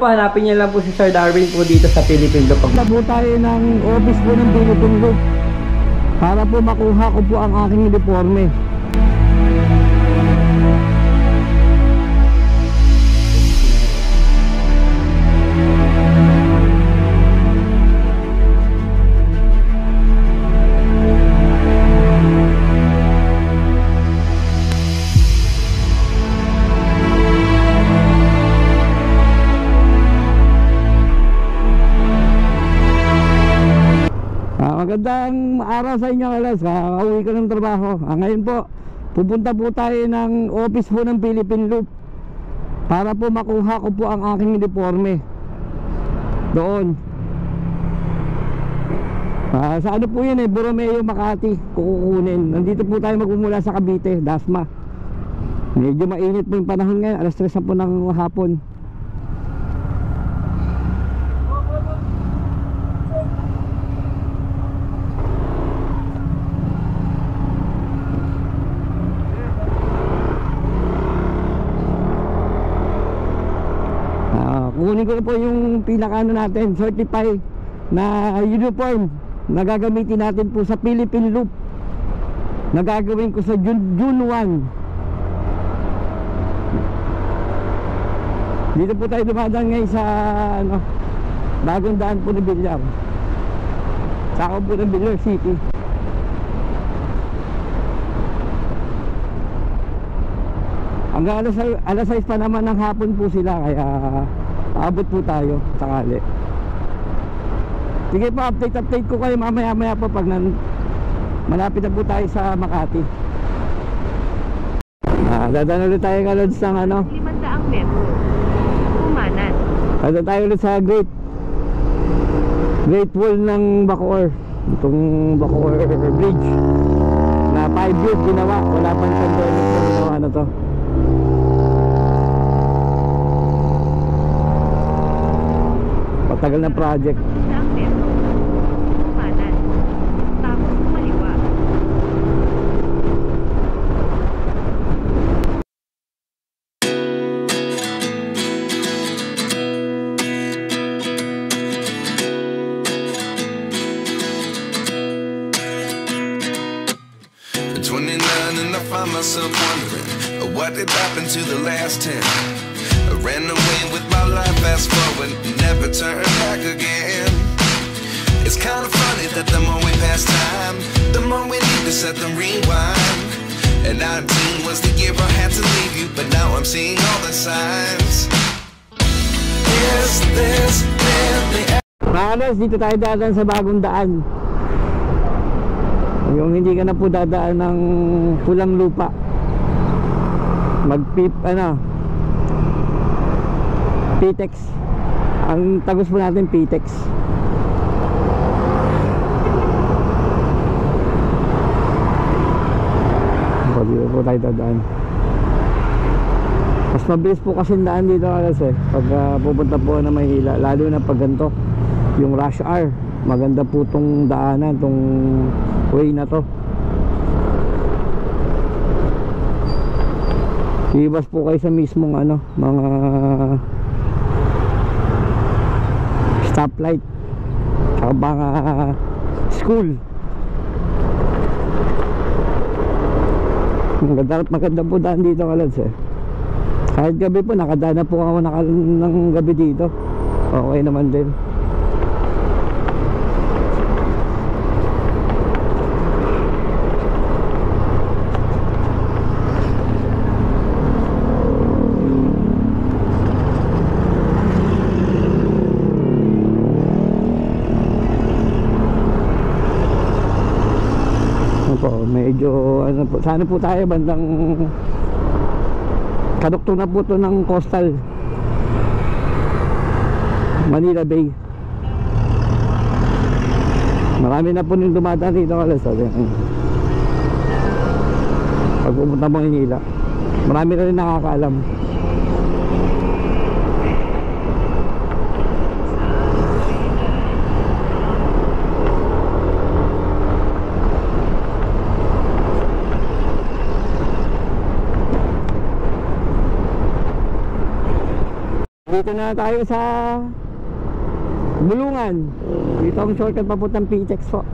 po, hanapin niya lang po si Sir Darwin po dito sa Philippine Loop. Tabo tayo ng office po ng Philippine Loop para po makuha ko po ang aking uniforme. Magandang araw sa inyo, alas. Kakauwi ko ng trabaho. Ngayon po, pupunta po tayo ng office po ng Philippine Loop para po makuha ko po ang aking uniforme doon. Sa ano po yun Borromeo, Makati, kukunin. Nandito po tayo magmumula sa Cavite, Dasma. Medyo mainit po yung panahon ngayon, alas 3 po ng hapon. Kukunin ko na po yung pinakaano natin, certified na uniform na gagamitin natin po sa Philippine Loop. Nagagawin ko sa June 1. Dito po tayo dumadaan ngayon sa bagong daan po ni Villar. Sakop po ng Villar City. Hanggang alas 6 pa naman ng hapon po sila, kaya abot po tayo sakali. Sige po, update ko kayo mamaya po pag malapit na po tayo sa Makati. Dadaan ulit tayo kalod sa 500 metro Kumanan. Dadaan tayo ulit sa Great Wall ng Bacoor. Itong Bacoor Bridge na 5 years ginawa, wala pang pandemic na ginawa na to. Tagal na project. Tapos kumaliwa. At 29 and I find myself wondering what did happen to the last 10. I ran away with my life, fast forward, never turn back again. It's kind of funny that the more we pass time, the more we need to set the rewind. And 19 was the year I had to leave you, but now I'm seeing all the signs. Is this really? Mahalas, dito tayo dadaan sa bagong daan. Yung hindi ka na po dadaan ng pulang lupa. Pitex. Ang tagos po natin Pitex. Dito po tayo dadaan. Mas mabilis po kasi daan dito alas pag pupunta po na Maynila, lalo na pag ganito yung rush hour. Maganda po tong daanan, tong way na to. Ibas po kayo sa mismong mga stoplight saka mga school. Maganda po daan dito kalads kahit gabi po, nakadaan na po ako ng gabi dito, okay naman din. Medyo sana po tayo bandang kadukto na po to ng coastal Manila Bay. Marami na po yung dumadaan dito kalas pag pumunta mo Manila. Marami na rin nakakaalam. Dito na tayo sa Bulungan. Dito ang shortcut papuntang PTEX po.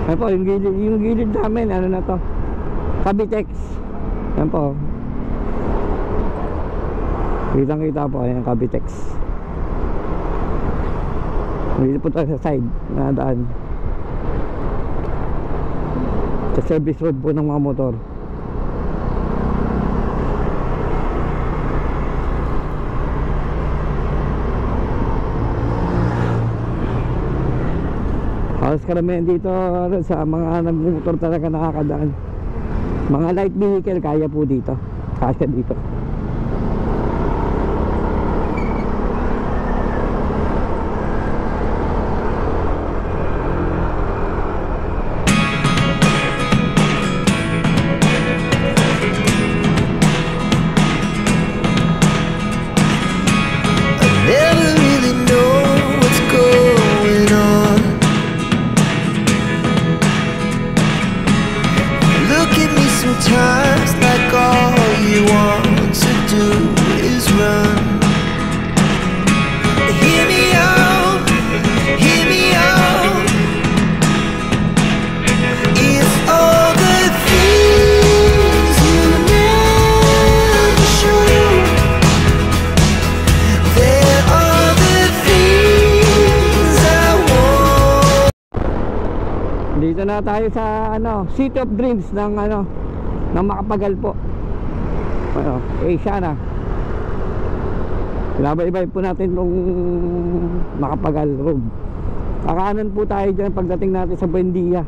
Ayan po, yung gilid namin, ano na to, Cavitex. Ayan po. Kitang kita po, ayan, Cavitex. Dito po tayo sa side na daan. Sa service road po ng mga motor. Halos karamihan dito sa mga nagmumotor talaga nakakadaan. Mga light vehicle kaya po dito. Kaya dito. Never really know what's going on. Look at me sometimes like all you want to do is run. Hear me out, hear me out. It's all the things you never show. There are the things I want. Dito na tayo sa City of Dreams ng ng Makapagal po. Asia na. Labay-bay po natin tong Makapagal Road. Kakanan po tayo dyan pagdating natin sa Buendia.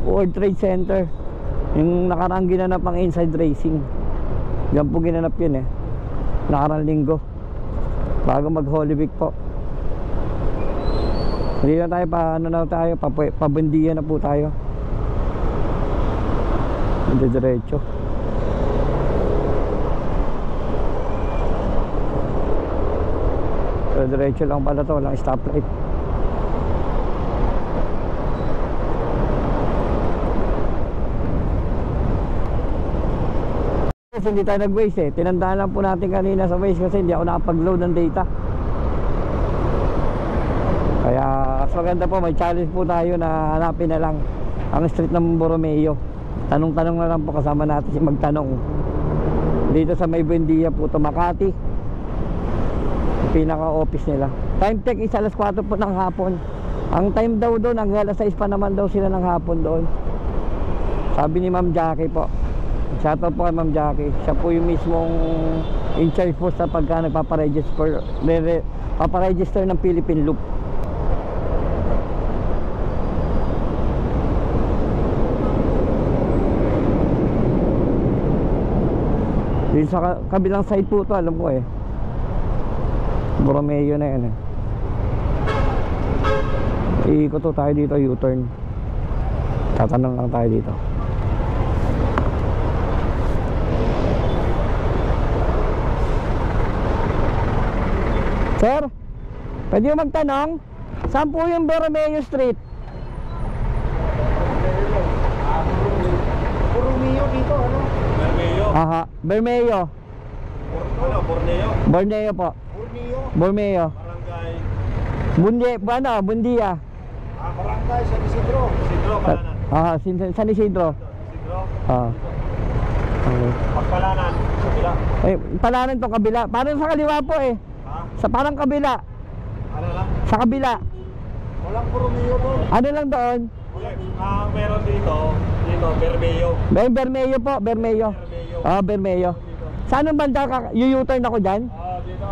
World Trade Center. Yung nakaraang ginanap ang Inside Racing. Yan po ginanap yun eh. Nakaraang linggo. Bago mag Holy Week po. Hindi na tayo pabandiya na po tayo. Hindi diretso. Pero diretso lang pala to, walang stoplight. Hindi tayo nag-waste eh. Tinandaan lang po natin kanina sa waste kasi hindi ako nakapag-load ng data. Kaya mas maganda po, may challenge po tayo na hanapin na lang ang street ng Borromeo. Tanong-tanong na lang po, kasama natin si magtanong. Dito sa may Buendia po to, Makati. Pinaka-office nila. Time check is alas 4 po ng hapon. Ang time daw doon, hanggang alas 6 pa naman daw sila ng hapon doon. Sabi ni Ma'am Jackie po. Shoutout po kay Ma'am Jackie. Siya po yung mismong in charge po sa pagka paparegister ng Philippine Loop. Dito sa kabilang side po to, alam ko eh. Borromeo na yan eh. Iikot to tayo dito, U-turn. Tatanong lang tayo dito. Sir, pwede yung magtanong? Saan po yung Borromeo Street? Borromeo dito, ano? Borromeo. Aha, Borromeo. Borneo. Borneo po. Borneo. Borromeo. Barangay. Bundia. Barangay San Isidro. Isidro, Palanan. Aha, San Isidro. Isidro. Ah. Okay. Pagpalanan. Kabila. Eh, Palanan to kabila. Parang sa kaliwa po eh. Ha? Sa parang kabila. Ano lang? Sa kabila. Walang Borromeo doon. Ano lang doon? Okay. Meron dito. Bermeo. Bermeo po, Bermeo. Ah, Bermeo. Saan ang banda ka? U-turn ako dyan? Dito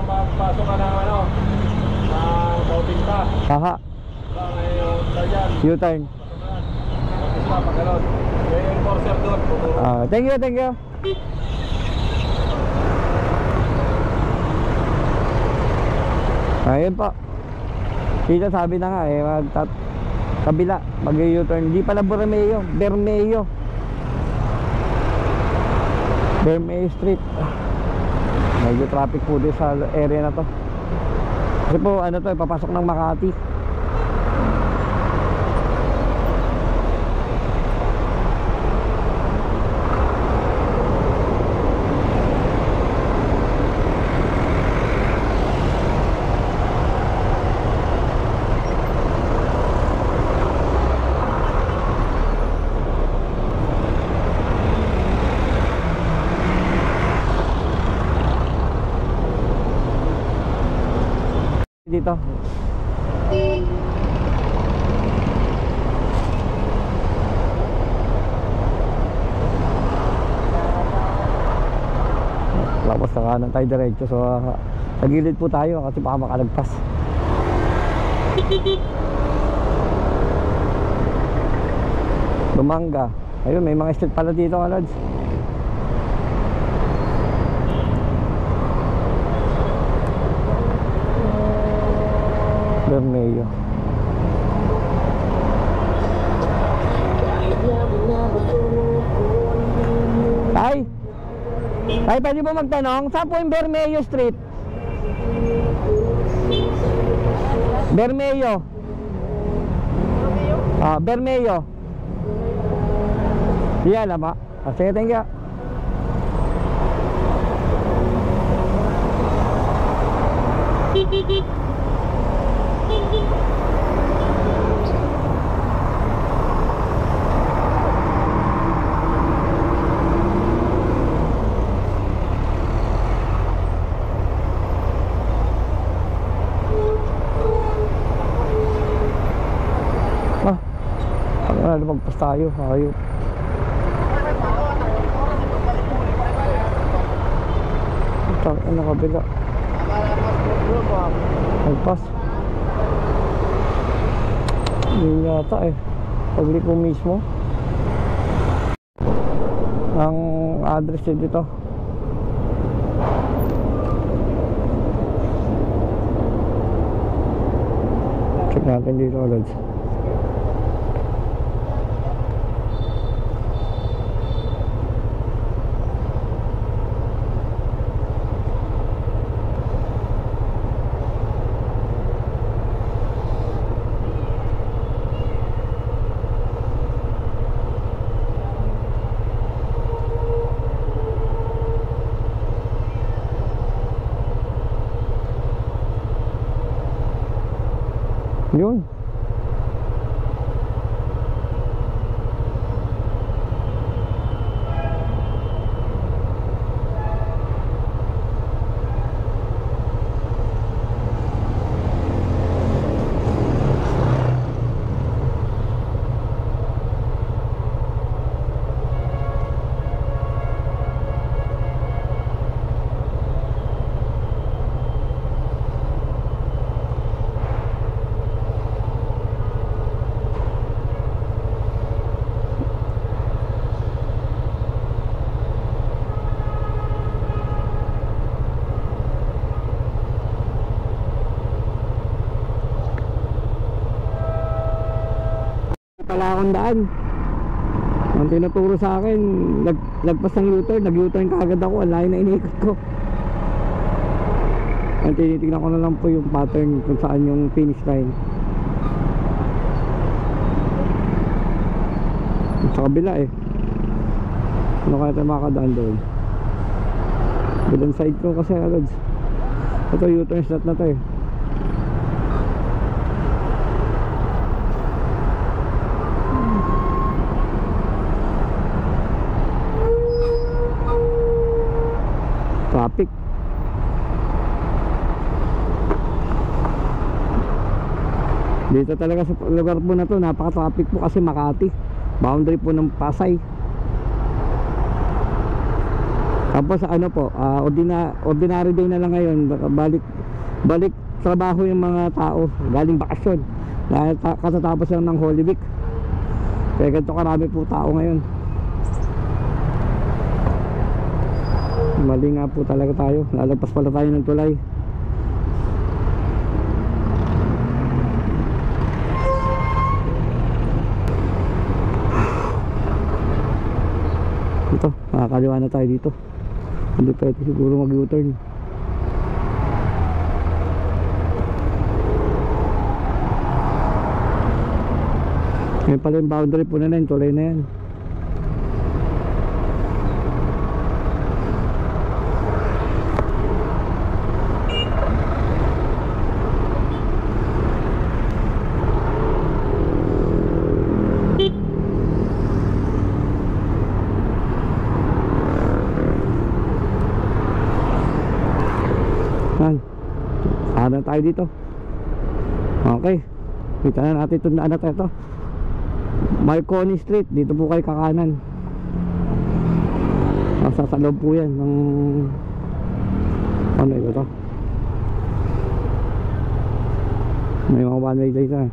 magpasok ka ng ng Bautista. Aha. Yung Dayan. U-turn. Bautista, Pagkalon. Yung enforcer doon. Thank you, thank you. Ayun po. Dito sabi na nga eh, kabila, mag-U-turn. Hindi pala Borromeo, Bermeo. Bermeo Street. Medyo traffic po din sa area na to. Kasi po ano to, papasok ng Makati. Dito. Tapos sa kanan tayo diretso. So sa gilid po tayo kasi baka makalagpas. Lumanga. Ayun, may mga street pala dito, kalads. Bermeo. Tay, pwede ba magtanong? Saan po yung Bermeo Street? Bermeo. Bermeo. Di alam ba? Sige, thank you. Lumagpas tayo, ayun. Ano kabila? Nagpas. Hindi yata eh. Paglik mo mismo. Ang address dito. Check natin dito ulit. Yun. Pala akong daan. Ang tinuturo sa akin, lagpas ng U-turn, nag-U-turn kaagad ako. Ang layo na iniikot ko. Ang tinitignan ko na lang po yung pattern kung saan yung finish line. Sa kabila eh. Ano kaya tayo makakadaan doon? Bilang side ko kasi agad. Ito U-turn slot na to eh. Traffic. Dito talaga sa lugar po na to, napaka-traffic po kasi Makati. Boundary po ng Pasay. Tapos ano po, ordinary day na lang ngayon. Balik trabaho yung mga tao galing bakasyon. Dahil katatapos lang ng Holy Week. Kaya ganito karami po tao ngayon. Mali nga po talaga tayo. Lalagpas pala tayo ng tulay. Ito, makakaliwa na tayo dito. Hindi pwede siguro mag-U-turn. Ngayon pala yung boundary po na yan, tulay na yan. Saan na tayo dito? Okay, kita na natin itong daan na tayo to. Marconi Street, dito po kayo kakanan. Nasa sa loob po yan ng ano ito to. May mga one way dito eh.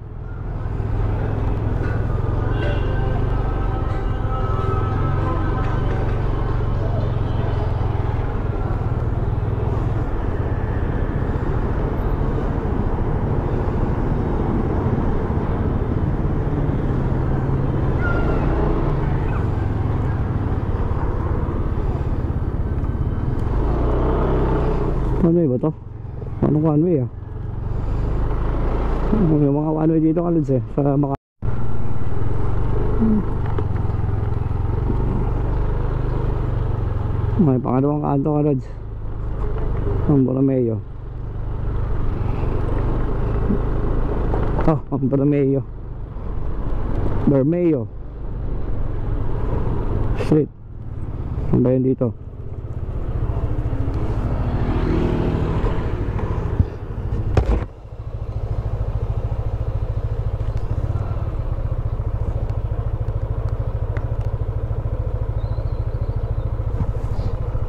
One way ba to? Anong one way ah? May mga one way dito kalods eh sa Makati. May pangalawang kanto kalods ang Borromeo. Ang Borromeo Street. Ang ba yun dito?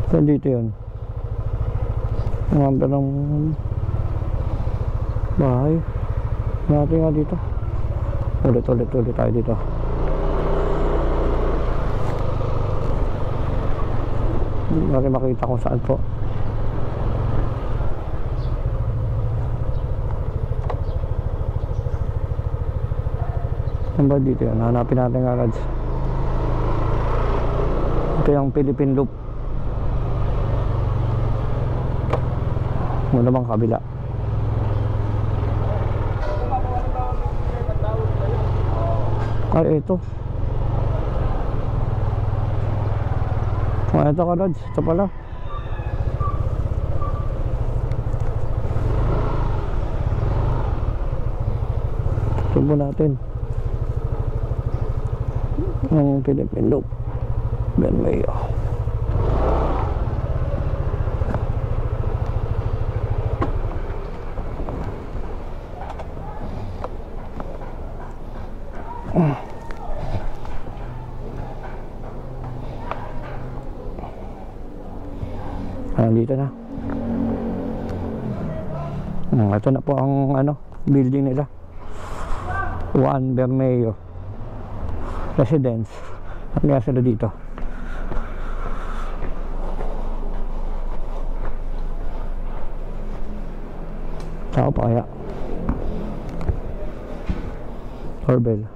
Saan dito yun? Ang number ng bahay natin nga dito. Ulit tayo dito. Hindi natin makita kung saan po. Saan ba dito yun? Hanapin natin nga lads. Ito yung Philippine Loop. Muna bang kabila? Ay, ito. Ito ka Lods, ito pala. Subo natin ang Philippine Loop Benmayo. Dito na. Ito na po ang building nila. One Bermeo Residence. Ano nga sila dito? Tao pa kaya? Orbel.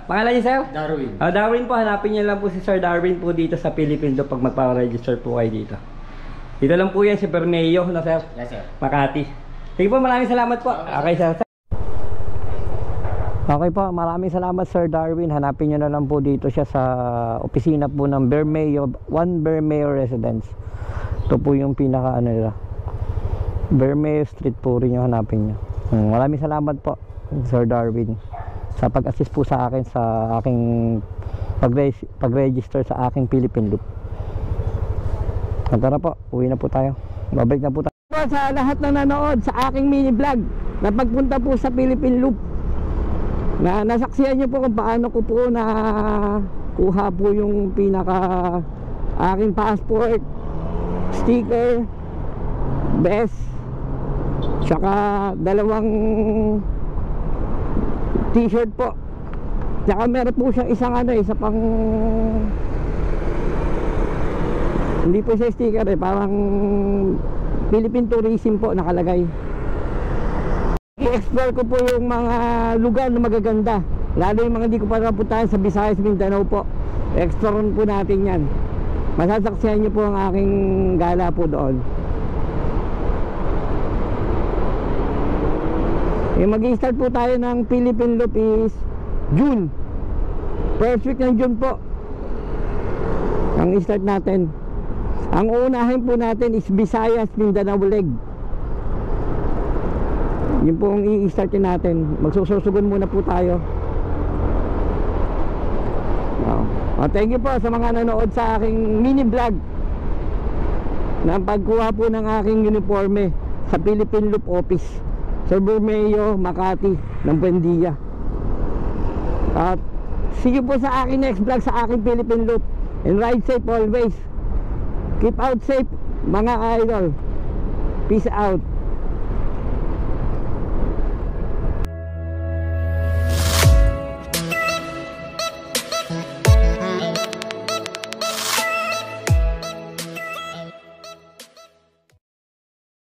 Pangalan niyo, sir? Darwin. Darwin po, hanapin niyo lang po si Sir Darwin po dito sa Philippine Loop pag magpa-register po kayo dito. Dito lang po yan si Bermeo, no sir? Yes, sir. Makati. Sige po, maraming salamat po. Okay, sir. Okay po, maraming salamat Sir Darwin. Hanapin niyo na lang po dito siya sa opisina po ng Bermeo, One Bermeo Residence. Ito po yung pinaka nila. Bermeo Street po rin yung hanapin niyo. Maraming salamat po Sir Darwin sa pag-assist po sa akin sa aking pag-register sa aking Philippine Loop. Tara po, uwi na po tayo. Babalik na po tayo. Sa lahat na nanood sa aking mini vlog na pagpunta po sa Philippine Loop, na nasaksihan nyo po kung paano ko po na kuha po yung pinaka aking passport, sticker, vest, saka dalawang t-shirt po. Saka meron po siyang isang isa pang, hindi po siya sticker parang Philippine Tourism po nakalagay. I-explore ko po yung mga lugar na magaganda, lalo yung mga hindi ko pa napuntahan sa Visayas, Mindanao po. I-explore po natin yan. Masasaksihan nyo po ang aking gala po doon. Mag-i-start po tayo ng Philippine Loop is June. First week ng June po ang i-start natin. Ang uunahin po natin is Visayas, Mindanao leg. Yun po ang i-startin natin. Magsususugon muna po tayo. Thank you po sa mga nanood sa aking mini vlog na pagkuha po ng aking uniforme sa Philippine Loop Office sa Bermeo, Makati ng Buendia. At see you po sa aking next vlog sa aking Philippine Loop. And ride safe always. Keep out safe mga idol. Peace out.